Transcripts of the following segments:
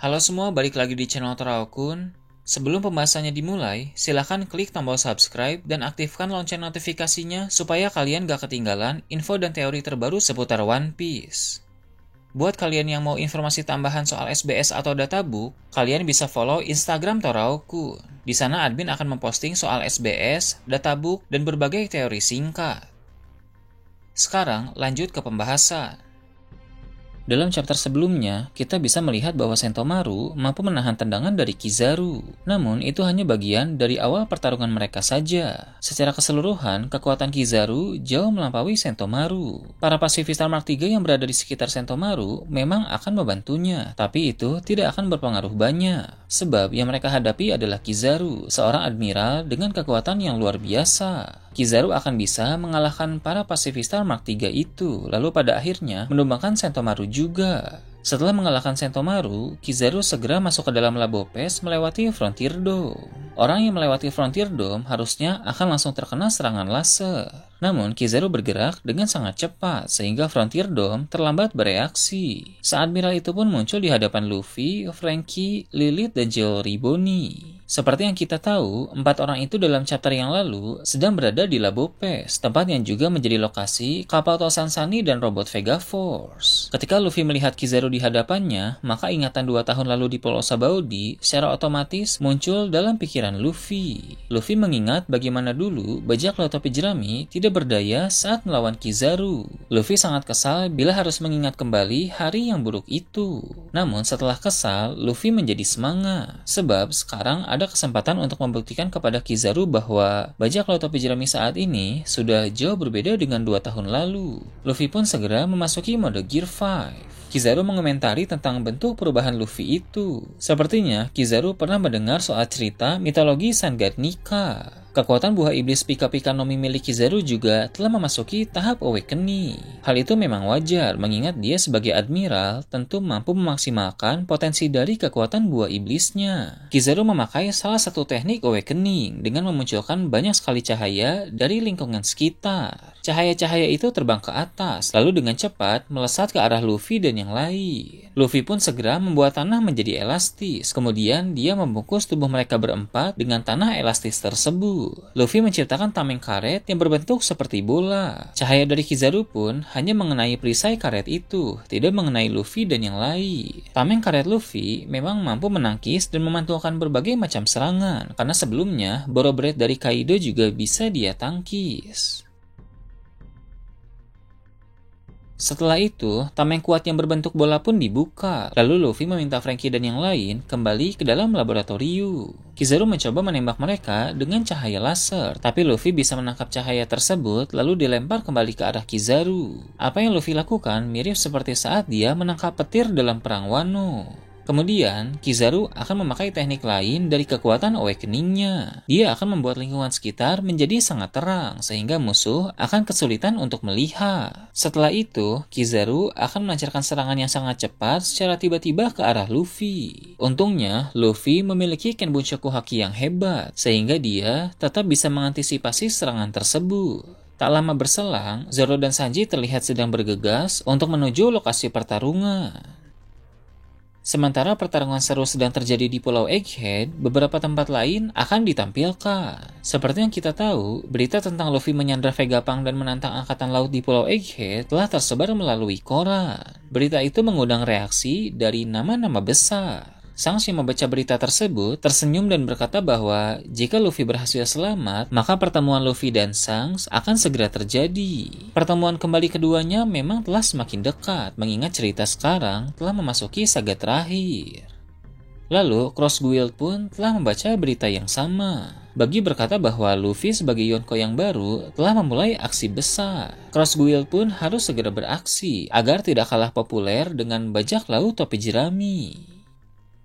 Halo semua, balik lagi di channel Toraokun. Sebelum pembahasannya dimulai, silahkan klik tombol subscribe dan aktifkan lonceng notifikasinya supaya kalian gak ketinggalan info dan teori terbaru seputar One Piece. Buat kalian yang mau informasi tambahan soal SBS atau databook, kalian bisa follow Instagram Toraokun. Di sana admin akan memposting soal SBS, databook, dan berbagai teori singkat. Sekarang lanjut ke pembahasan. Dalam chapter sebelumnya, kita bisa melihat bahwa Sentomaru mampu menahan tendangan dari Kizaru. Namun, itu hanya bagian dari awal pertarungan mereka saja. Secara keseluruhan, kekuatan Kizaru jauh melampaui Sentomaru. Para pasifistar Mark III yang berada di sekitar Sentomaru memang akan membantunya, tapi itu tidak akan berpengaruh banyak. Sebab yang mereka hadapi adalah Kizaru, seorang admiral dengan kekuatan yang luar biasa. Kizaru akan bisa mengalahkan para pasifistar Mark III itu, lalu pada akhirnya menumbangkan Sentomaru juga. Setelah mengalahkan Sentomaru, Kizaru segera masuk ke dalam Labopes melewati Frontier Dome. Orang yang melewati Frontier Dome harusnya akan langsung terkena serangan laser. Namun, Kizaru bergerak dengan sangat cepat sehingga Frontier Dome terlambat bereaksi. Saat admiral itu pun muncul di hadapan Luffy, Franky, Lilith, dan Jewelry Bonnie. Seperti yang kita tahu, 4 orang itu dalam chapter yang lalu sedang berada di Labopes, tempat yang juga menjadi lokasi kapal Tosan Sunny dan robot Vega Force. Ketika Luffy melihat Kizaru di hadapannya, maka ingatan 2 tahun lalu di Pulau Sabaody secara otomatis muncul dalam pikiran Luffy. Luffy mengingat bagaimana dulu bajak laut topi jerami tidak berdaya saat melawan Kizaru. Luffy sangat kesal bila harus mengingat kembali hari yang buruk itu. Namun setelah kesal, Luffy menjadi semangat, sebab sekarang ada kesempatan untuk membuktikan kepada Kizaru bahwa bajak laut topi jerami saat ini sudah jauh berbeda dengan 2 tahun lalu. Luffy pun segera memasuki mode Gear 5. Kizaru mengomentari tentang bentuk perubahan Luffy itu. Sepertinya Kizaru pernah mendengar soal cerita mitologi Sun God Nika. Kekuatan buah iblis Pika-Pika no Mi milik Kizaru juga telah memasuki tahap awakening. Hal itu memang wajar mengingat dia sebagai admiral tentu mampu memaksimalkan potensi dari kekuatan buah iblisnya. Kizaru memakai salah satu teknik awakening dengan memunculkan banyak sekali cahaya dari lingkungan sekitar. Cahaya-cahaya itu terbang ke atas, lalu dengan cepat melesat ke arah Luffy dan yang lain. Luffy pun segera membuat tanah menjadi elastis, kemudian dia membungkus tubuh mereka berempat dengan tanah elastis tersebut. Luffy menciptakan tameng karet yang berbentuk seperti bola. Cahaya dari Kizaru pun hanya mengenai perisai karet itu, tidak mengenai Luffy dan yang lain. Tameng karet Luffy memang mampu menangkis dan memantulkan berbagai macam serangan, karena sebelumnya Boro Bread dari Kaido juga bisa dia tangkis. Setelah itu, tameng kuat yang berbentuk bola pun dibuka. Lalu Luffy meminta Franky dan yang lain kembali ke dalam laboratorium. Kizaru mencoba menembak mereka dengan cahaya laser, tapi Luffy bisa menangkap cahaya tersebut lalu dilempar kembali ke arah Kizaru. Apa yang Luffy lakukan mirip seperti saat dia menangkap petir dalam perang Wano. Kemudian, Kizaru akan memakai teknik lain dari kekuatan awakening-nya. Dia akan membuat lingkungan sekitar menjadi sangat terang, sehingga musuh akan kesulitan untuk melihat. Setelah itu, Kizaru akan melancarkan serangan yang sangat cepat secara tiba-tiba ke arah Luffy. Untungnya, Luffy memiliki Kenbunchaku Haki yang hebat, sehingga dia tetap bisa mengantisipasi serangan tersebut. Tak lama berselang, Zoro dan Sanji terlihat sedang bergegas untuk menuju lokasi pertarungan. Sementara pertarungan seru sedang terjadi di Pulau Egghead, beberapa tempat lain akan ditampilkan. Seperti yang kita tahu, berita tentang Luffy menyandra Vegapunk dan menantang Angkatan Laut di Pulau Egghead telah tersebar melalui koran. Berita itu mengundang reaksi dari nama-nama besar. Shanks yang membaca berita tersebut tersenyum dan berkata bahwa jika Luffy berhasil selamat, maka pertemuan Luffy dan Shanks akan segera terjadi. Pertemuan kembali keduanya memang telah semakin dekat, mengingat cerita sekarang telah memasuki saga terakhir. Lalu, Cross Guild pun telah membaca berita yang sama. Bagi berkata bahwa Luffy sebagai Yonko yang baru telah memulai aksi besar. Cross Guild pun harus segera beraksi agar tidak kalah populer dengan bajak laut topi jerami.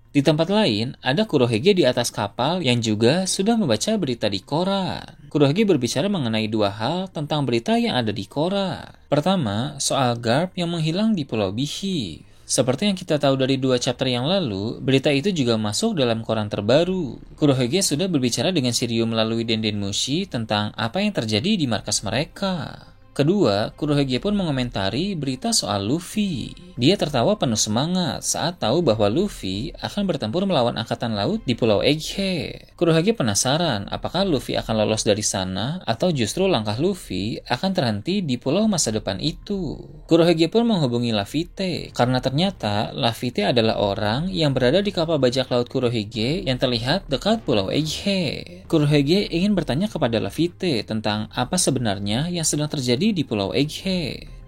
Di tempat lain, ada Kurohige di atas kapal yang juga sudah membaca berita di koran. Kurohige berbicara mengenai 2 hal tentang berita yang ada di koran. Pertama, soal Garp yang menghilang di Pulau Beehive. Seperti yang kita tahu dari 2 chapter yang lalu, berita itu juga masuk dalam koran terbaru. Kurohige sudah berbicara dengan Shiryu melalui Denden Mushi tentang apa yang terjadi di markas mereka. Kedua, Kurohige pun mengomentari berita soal Luffy. Dia tertawa penuh semangat saat tahu bahwa Luffy akan bertempur melawan angkatan laut di Pulau Egghead. Kurohige penasaran apakah Luffy akan lolos dari sana atau justru langkah Luffy akan terhenti di pulau masa depan itu. Kurohige pun menghubungi Laffy karena ternyata Laffy adalah orang yang berada di kapal bajak laut Kurohige yang terlihat dekat Pulau Egghead. Kurohige ingin bertanya kepada Laffy tentang apa sebenarnya yang sedang terjadi di Pulau Egghead.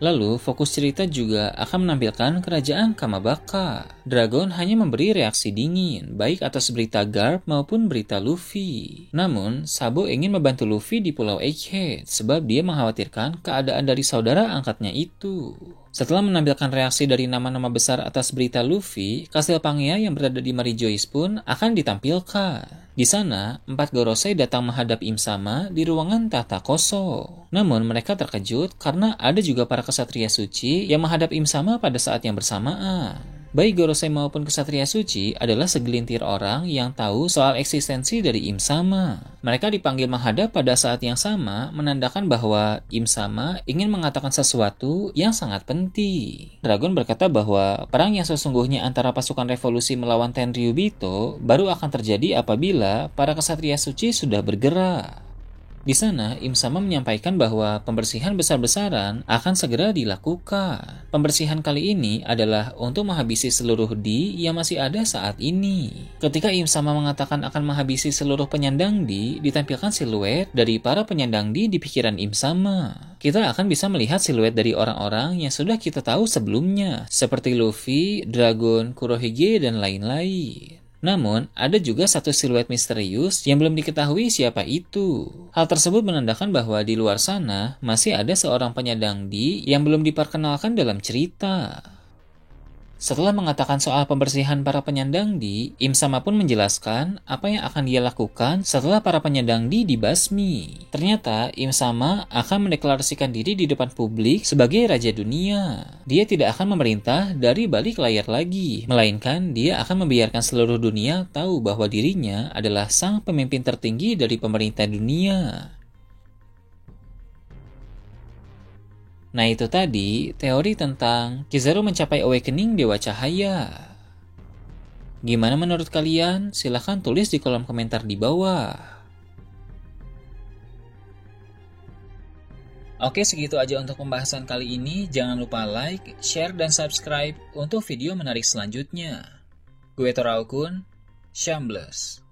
Lalu, fokus cerita juga akan menampilkan kerajaan Kamabaka. Dragon hanya memberi reaksi dingin, baik atas berita Garp maupun berita Luffy. Namun, Sabo ingin membantu Luffy di Pulau Egghead, sebab dia mengkhawatirkan keadaan dari saudara angkatnya itu. Setelah menampilkan reaksi dari nama-nama besar atas berita Luffy, Kastil Pangea yang berada di Marijois pun akan ditampilkan. Di sana, 4 Gorosei datang menghadap Im Sama di ruangan tahta kosong. Namun mereka terkejut karena ada juga para kesatria suci yang menghadap Im Sama pada saat yang bersamaan. Baik Gorosei maupun Kesatria Suci adalah segelintir orang yang tahu soal eksistensi dari Im Sama. Mereka dipanggil menghadap pada saat yang sama, menandakan bahwa Im Sama ingin mengatakan sesuatu yang sangat penting. Dragon berkata bahwa perang yang sesungguhnya antara pasukan revolusi melawan Tenryubito baru akan terjadi apabila para Kesatria Suci sudah bergerak. Di sana, Im Sama menyampaikan bahwa pembersihan besar-besaran akan segera dilakukan. Pembersihan kali ini adalah untuk menghabisi seluruh Di yang masih ada saat ini. Ketika Im Sama mengatakan akan menghabisi seluruh penyandang Di, ditampilkan siluet dari para penyandang Di pikiran Im Sama. Kita akan bisa melihat siluet dari orang-orang yang sudah kita tahu sebelumnya, seperti Luffy, Dragon, Kurohige, dan lain-lain. Namun, ada juga satu siluet misterius yang belum diketahui siapa itu. Hal tersebut menandakan bahwa di luar sana masih ada seorang penyandang Di yang belum diperkenalkan dalam cerita. Setelah mengatakan soal pembersihan para penyandang Di, Im Sama pun menjelaskan apa yang akan dia lakukan setelah para penyandang Di dibasmi. Ternyata, Im Sama akan mendeklarasikan diri di depan publik sebagai Raja Dunia. Dia tidak akan memerintah dari balik layar lagi, melainkan dia akan membiarkan seluruh dunia tahu bahwa dirinya adalah sang pemimpin tertinggi dari pemerintah dunia. Nah itu tadi teori tentang Kizaru mencapai awakening Dewa Cahaya. Gimana menurut kalian? Silahkan tulis di kolom komentar di bawah. Oke, segitu aja untuk pembahasan kali ini. Jangan lupa like, share, dan subscribe untuk video menarik selanjutnya. Gue Toraukun, Shambles.